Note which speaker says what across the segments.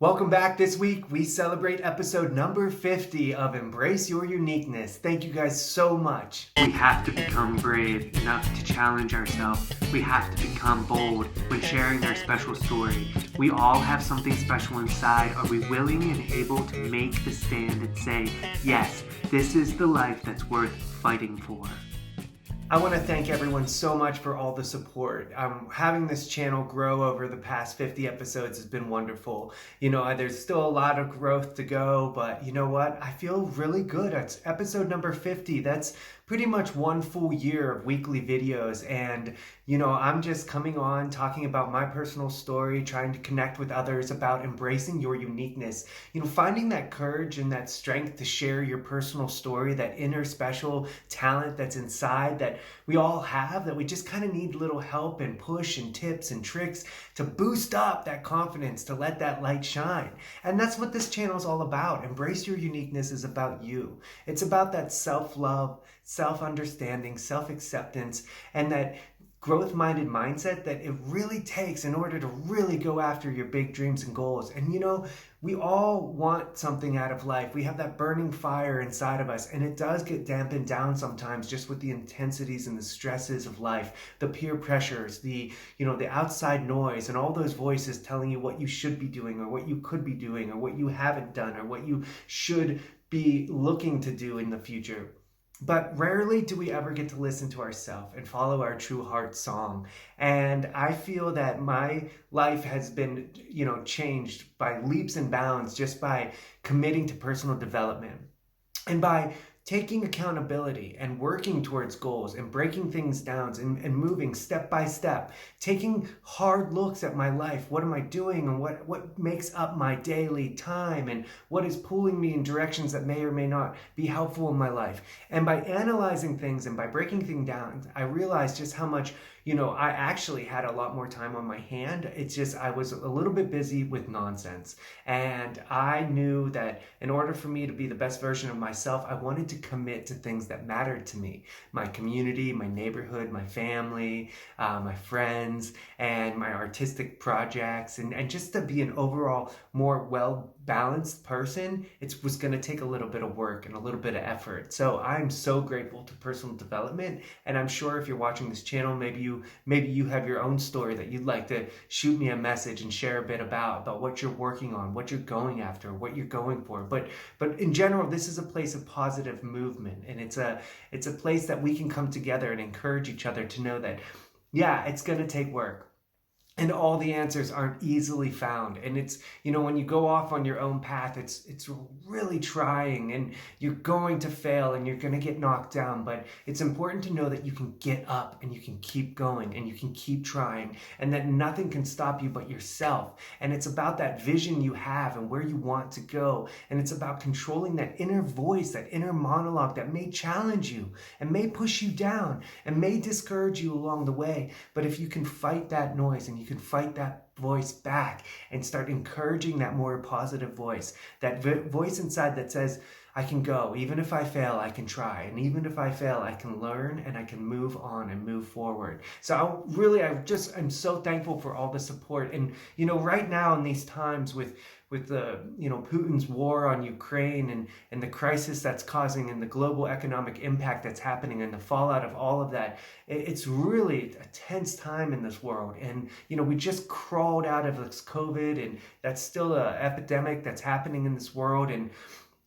Speaker 1: Welcome back. This week, we celebrate episode number 50 of Embrace Your Uniqueness. Thank you guys so much.
Speaker 2: We have to become brave enough to challenge ourselves. We have to become bold when sharing our special story. We all have something special inside. Are we willing and able to make the stand and say, yes, this is the life that's worth fighting for?
Speaker 1: I want to thank everyone so much for all the support. Having this channel grow over the past 50 episodes has been wonderful. There's still a lot of growth to go, but you know what? I feel really good. It's episode number 50. That's pretty much one full year of weekly videos. And, I'm just coming on talking about my personal story, trying to connect with others about embracing your uniqueness. Finding that courage and that strength to share your personal story, that inner special talent that's inside that we all have, that we just kind of need little help and push and tips and tricks to boost up that confidence, to let that light shine. And that's what this channel is all about. Embrace Your Uniqueness is about you. It's about that self-love, self-understanding, self-acceptance, and that growth-minded mindset that it really takes in order to really go after your big dreams and goals. And we all want something out of life. We have that burning fire inside of us, and it does get dampened down sometimes just with the intensities and the stresses of life, the peer pressures, the outside noise, and all those voices telling you what you should be doing or what you could be doing or what you haven't done or what you should be looking to do in the future. But rarely do we ever get to listen to ourselves and follow our true heart song. And I feel that my life has been, changed by leaps and bounds just by committing to personal development and by taking accountability and working towards goals and breaking things down and moving step by step, taking hard looks at my life. What am I doing, and what makes up my daily time, and what is pulling me in directions that may or may not be helpful in my life. And by analyzing things and by breaking things down, I realized just how much I actually had a lot more time on my hand. It's just I was a little bit busy with nonsense. And I knew that in order for me to be the best version of myself, I wanted to commit to things that mattered to me. My community, my neighborhood, my family, my friends, and my artistic projects. And just to be an overall more well-balanced person, it was going to take a little bit of work and a little bit of effort. So I'm so grateful to personal development. And I'm sure if you're watching this channel, maybe you have your own story that you'd like to shoot me a message and share a bit about what you're working on, what you're going after, what you're going for. But in general, this is a place of positive movement, and it's a place that we can come together and encourage each other to know that, yeah, it's going to take work. And all the answers aren't easily found. And it's, when you go off on your own path, it's really trying, and you're going to fail and you're going to get knocked down. But it's important to know that you can get up and you can keep going and you can keep trying, and that nothing can stop you but yourself. And it's about that vision you have and where you want to go. And it's about controlling that inner voice, that inner monologue that may challenge you and may push you down and may discourage you along the way. But if you can fight that noise and you can fight that voice back and start encouraging that more positive voice, that voice inside that says, I can go. Even if I fail, I can try. And even if I fail, I can learn and I can move on and move forward. So I'm so thankful for all the support. And, right now in these times with the, Putin's war on Ukraine and the crisis that's causing and the global economic impact that's happening and the fallout of all of that, it's really a tense time in this world. And, we just crawled out of this COVID, and that's still an epidemic that's happening in this world. And,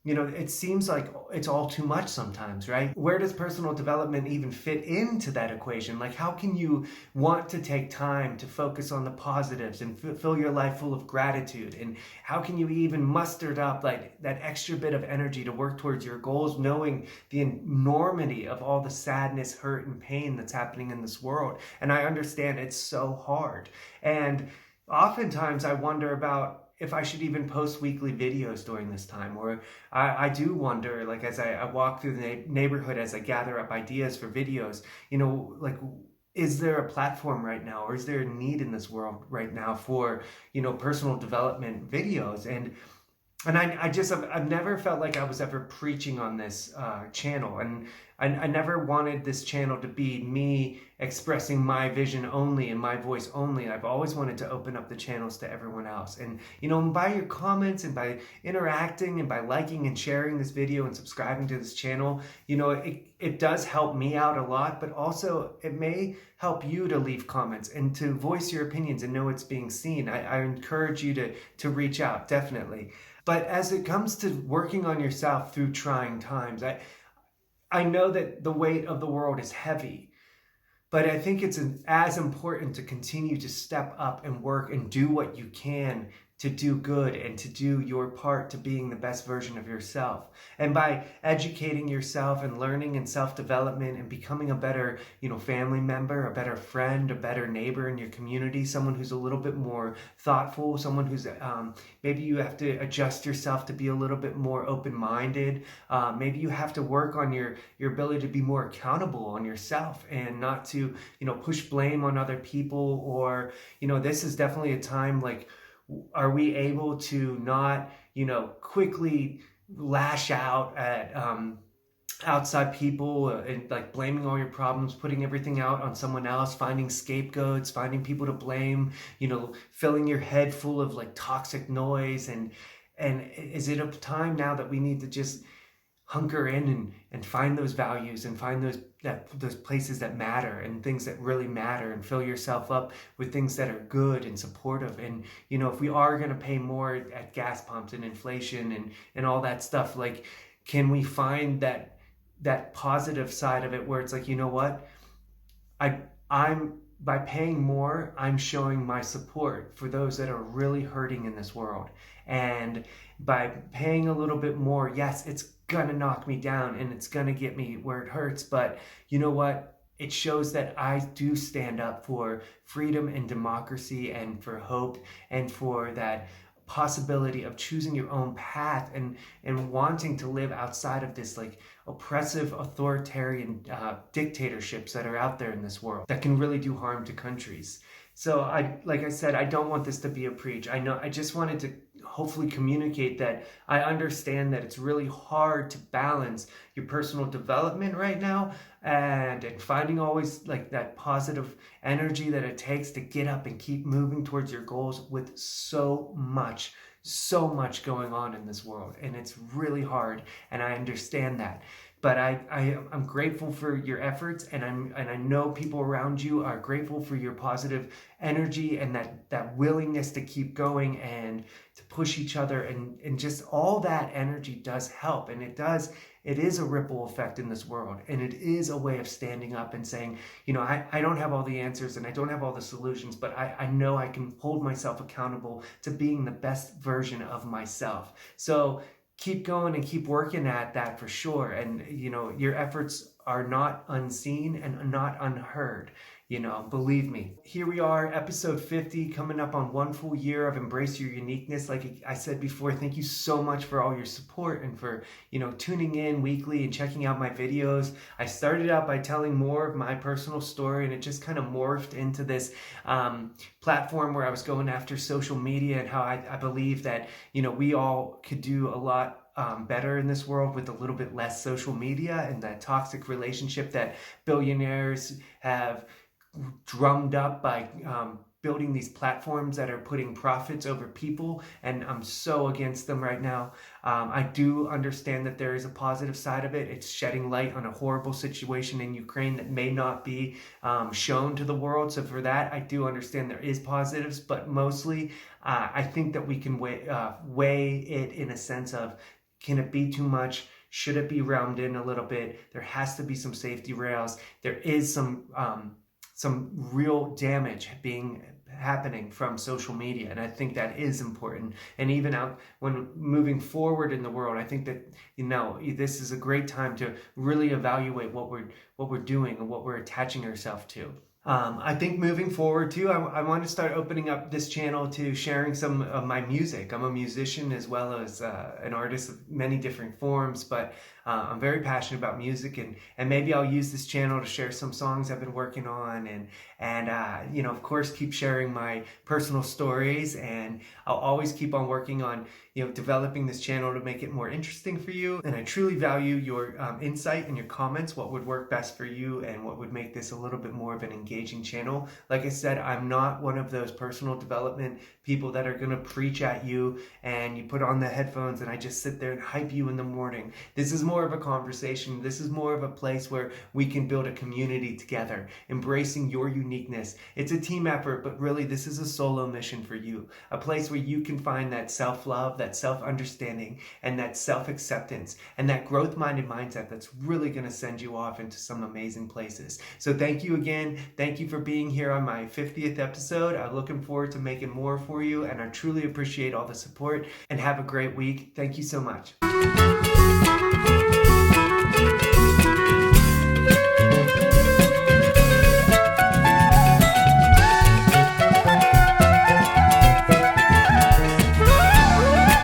Speaker 1: it seems like it's all too much sometimes, right? Where does personal development even fit into that equation? Like, how can you want to take time to focus on the positives and fill your life full of gratitude? And how can you even muster up like that extra bit of energy to work towards your goals, knowing the enormity of all the sadness, hurt, and pain that's happening in this world? And I understand it's so hard. And oftentimes I wonder about if I should even post weekly videos during this time. Or I do wonder, like, as I walk through the neighborhood, as I gather up ideas for videos, like, is there a platform right now, or is there a need in this world right now for, personal development videos? And I've never felt like I was ever preaching on this channel. And I never wanted this channel to be me expressing my vision only and my voice only. I've always wanted to open up the channels to everyone else. And, by your comments and by interacting and by liking and sharing this video and subscribing to this channel, it does help me out a lot, but also it may help you to leave comments and to voice your opinions and know it's being seen. I encourage you to reach out, definitely. But as it comes to working on yourself through trying times, I know that the weight of the world is heavy, but I think it's as important to continue to step up and work and do what you can to do good and to do your part to being the best version of yourself. And by educating yourself and learning and self-development and becoming a better, family member, a better friend, a better neighbor in your community, someone who's a little bit more thoughtful, someone who's maybe you have to adjust yourself to be a little bit more open-minded. Maybe you have to work on your ability to be more accountable on yourself and not to, push blame on other people. Or, this is definitely a time like, are we able to not, quickly lash out at outside people and like blaming all your problems, putting everything out on someone else, finding scapegoats, finding people to blame, filling your head full of like toxic noise? And is it a time now that we need to just hunker in and find those values and find those places that matter and things that really matter, and fill yourself up with things that are good and supportive? And if we are going to pay more at gas pumps and inflation and all that stuff, like, can we find that positive side of it where it's like, what, I'm by paying more, I'm showing my support for those that are really hurting in this world. And by paying a little bit more, yes, it's gonna knock me down and it's gonna get me where it hurts, but you know what? It shows that I do stand up for freedom and democracy and for hope and for that possibility of choosing your own path and wanting to live outside of this like oppressive authoritarian dictatorships that are out there in this world that can really do harm to countries. So like I said, I don't want this to be a preach. I just wanted to hopefully communicate that I understand that it's really hard to balance your personal development right now and finding always like that positive energy that it takes to get up and keep moving towards your goals with so much going on in this world. And it's really hard, and I understand that. But I'm grateful for your efforts, and I know people around you are grateful for your positive energy and that willingness to keep going and to push each other, and just all that energy does help. And it is a ripple effect in this world, and it is a way of standing up and saying, I don't have all the answers and I don't have all the solutions, but I know I can hold myself accountable to being the best version of myself. So keep going and keep working at that for sure. And, your efforts are not unseen and not unheard. Believe me. Here we are, episode 50, coming up on 1 full year of Embrace Your Uniqueness. Like I said before, thank you so much for all your support and for, tuning in weekly and checking out my videos. I started out by telling more of my personal story, and it just kind of morphed into this platform where I was going after social media and how I believe that, we all could do a lot better in this world with a little bit less social media and that toxic relationship that billionaires have drummed up by building these platforms that are putting profits over people. And I'm so against them right now. I do understand that there is a positive side of it. It's shedding light on a horrible situation in Ukraine that may not be shown to the world. So for that, I do understand there is positives, but mostly I think that we can weigh it in a sense of, can it be too much? Should it be rounded in a little bit? There has to be some safety rails. There is some real damage happening from social media, and I think that is important. And even when moving forward in the world, I think that this is a great time to really evaluate what we're doing and what we're attaching ourselves to. I think moving forward too, I want to start opening up this channel to sharing some of my music. I'm a musician as well as an artist of many different forms, but I'm very passionate about music, and maybe I'll use this channel to share some songs I've been working on, and you know, of course, keep sharing my personal stories, and I'll always keep on working on, you know, developing this channel to make it more interesting for you. And I truly value your insight and your comments, what would work best for you and what would make this a little bit more of an engaging channel. Like I said, I'm not one of those personal development people that are going to preach at you and you put on the headphones and I just sit there and hype you in the morning. This is more of a conversation. This is more of a place where we can build a community together, embracing your uniqueness. It's a team effort, but really this is a solo mission for you, a place where you can find that self-love, that self-understanding, and that self-acceptance, and that growth-minded mindset that's really going to send you off into some amazing places. So thank you again. Thank you for being here on my 50th episode. I'm looking forward to making more for you, and I truly appreciate all the support, and have a great week. Thank you so much.